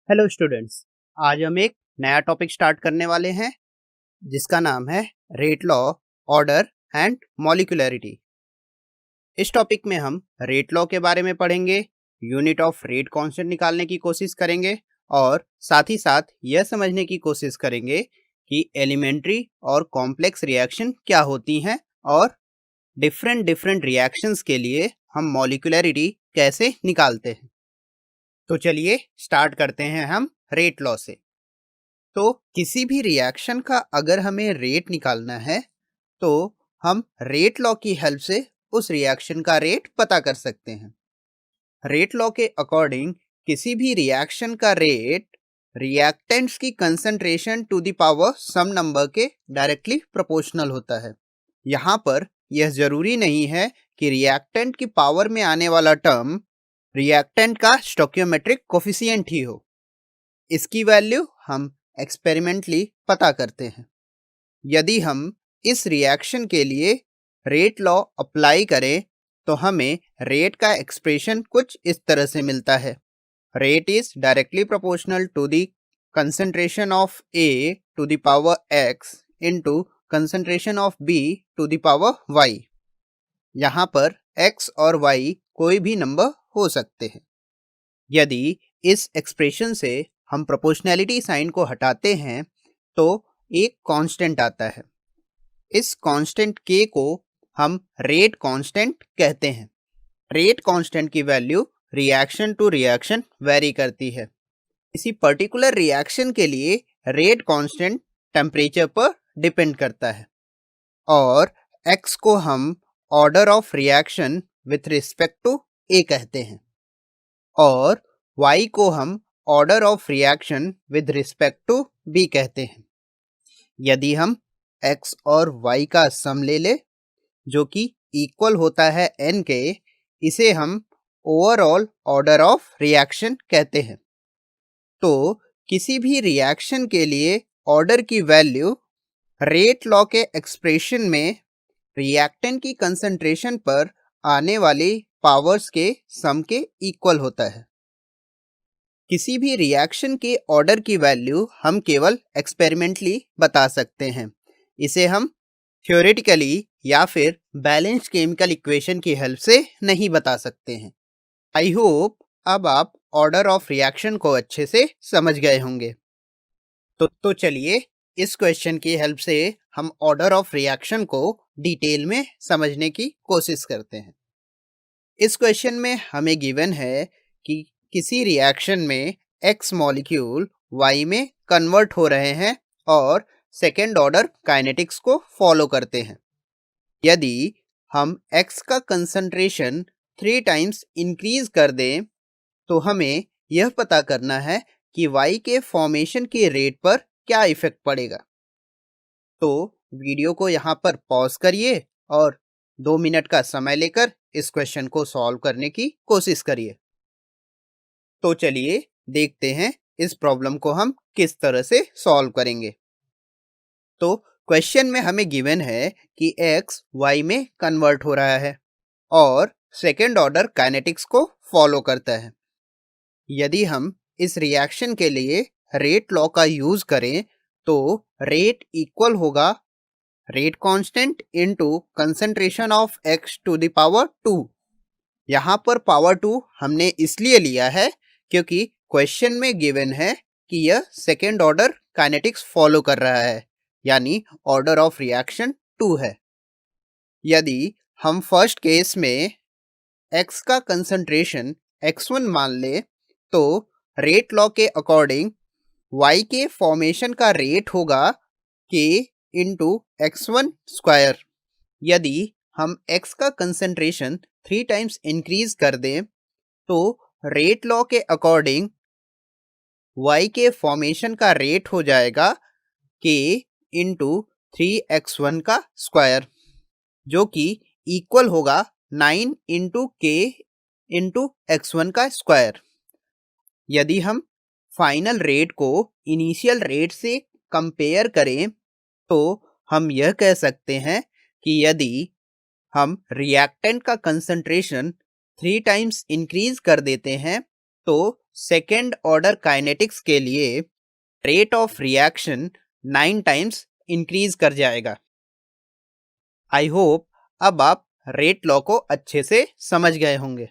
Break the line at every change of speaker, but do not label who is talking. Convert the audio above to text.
Hello students. आज हम एक नया टॉपिक स्टार्ट करने वाले हैं जिसका नाम है rate law, order and molecularity. इस टॉपिक में हम रेट लॉ के बारे में पढ़ेंगे, यूनिट ऑफ रेट कांस्टेंट निकालने की कोशिश करेंगे और साथ ही साथ यह समझने की कोशिश करेंगे कि एलिमेंट्री और कॉम्प्लेक्स रिएक्शन क्या होती हैं और डिफरेंट डिफरेंट रिएक्शंस के लिए हम मॉलिक्यूलरिटी कैसे निकालते हैं। तो चलिए स्टार्ट करते हैं हम रेट लॉ से। तो किसी भी रिएक्शन का अगर हमें रेट निकालना है तो हम रेट लॉ की हेल्प से उस रिएक्शन का रेट पता कर सकते हैं। रेट लॉ के अकॉर्डिंग किसी भी रिएक्शन का रेट रिएक्टेंट्स की concentration to the power some number के डायरेक्टली प्रोपोर्शनल होता है। यहाँ पर यह जरूरी नहीं है कि रिएक्टेंट की पावर में आने वाला टर्म रिएक्टेंट का स्टोइकियोमेट्रिक कोफिशिएंट ही हो। इसकी वैल्यू हम एक्सपेरिमेंटली पता करते हैं। यदि हम इस रिएक्शन के लिए रेट लॉ अप्लाई करें तो हमें रेट का एक्सप्रेशन कुछ इस तरह से मिलता है। Rate is directly proportional to the concentration of A to the power X into concentration of B to the power Y. यहाँ पर x और y कोई भी नंबर हो सकते हैं। यदि इस एक्सप्रेशन से हम प्रोपोर्शनैलिटी साइन को हटाते हैं तो एक कांस्टेंट आता है। इस कांस्टेंट k को हम रेट कांस्टेंट कहते हैं। रेट कांस्टेंट की value reaction to reaction vary करती है। किसी पर्टिकुलर रिएक्शन के लिए रेट कांस्टेंट टेम्परेचर पर डिपेंड करता है और x को हम order of reaction with respect to a कहते हैं और y को हम order of reaction with respect to b कहते हैं। यदि हम x और y का सम ले ले जो कि इक्वल होता है n के, इसे हम ओवरऑल ऑर्डर ऑफ रिएक्शन कहते हैं। तो किसी भी रिएक्शन के लिए ऑर्डर की वैल्यू रेट लॉ के एक्सप्रेशन में रिएक्टेंट की कंसंट्रेशन पर आने वाली पावर्स के सम के इक्वल होता है। किसी भी रिएक्शन के ऑर्डर की वैल्यू हम केवल एक्सपेरिमेंटली बता सकते हैं। इसे हम थ्योरेटिकली या फिर बैलेंस्ड केमिकल इक्वेशन की हेल्प से नहीं बता सकते हैं। आई होप अब आप ऑर्डर ऑफ रिएक्शन को अच्छे से समझ गए होंगे। तो चलिए इस क्वेश्चन की हेल्प से हम ऑर्डर ऑफ रिएक्शन को डिटेल में समझने की कोशिश करते हैं। इस क्वेश्चन में हमें गिवन है कि किसी रिएक्शन में x मॉलिक्यूल y में कन्वर्ट हो रहे हैं और सेकेंड ऑर्डर काइनेटिक्स को फॉलो करते हैं। यदि हम x का कंसंट्रेशन 3 टाइम्स इंक्रीज कर दें तो हमें यह पता करना है कि y के फॉर्मेशन के रेट पर क्या इफेक्ट पड़ेगा। तो वीडियो को यहाँ पर पॉज करिए और 2 मिनट का समय लेकर इस क्वेश्चन को सॉल्व करने की कोशिश करिए। तो चलिए देखते हैं इस प्रॉब्लम को हम किस तरह से सॉल्व करेंगे। तो क्वेश्चन में हमें गिवन है कि x y में कन्वर्ट हो रहा है और सेकेंड ऑर्डर काइनेटिक्स को फॉलो करता है। यदि हम इस रिएक्शन के लिए रेट लॉ का यूज करें तो रेट इक्वल होगा rate constant into concentration of x to the power 2। यहाँ पर पावर 2 हमने इसलिए लिया है क्योंकि क्वेश्चन में गिवन है कि यह सेकेंड ऑर्डर काइनेटिक्स फॉलो कर रहा है, यानी ऑर्डर ऑफ रिएक्शन 2 है। यदि हम फर्स्ट केस में x का कंसंट्रेशन x1 मान ले तो रेट लॉ के अकॉर्डिंग y के फॉर्मेशन का रेट होगा k इंटू x1 स्क्वायर। यदि हम x का कंसंट्रेशन 3 टाइम्स इंक्रीज कर दें तो रेट लॉ के अकॉर्डिंग y के फॉर्मेशन का रेट हो जाएगा k इंटू 3x1 का स्क्वायर, जो कि इक्वल होगा 9 इंटू k इंटू x1 का स्क्वायर। यदि हम फाइनल रेट को इनिशियल रेट से कंपेयर करें तो हम यह कह सकते हैं कि यदि हम रिएक्टेंट का कंसंट्रेशन 3 टाइम्स इंक्रीज कर देते हैं तो सेकेंड ऑर्डर काइनेटिक्स के लिए rate of reaction 9 times increase कर जाएगा। आई होप अब आप रेट लॉ को अच्छे से समझ गए होंगे।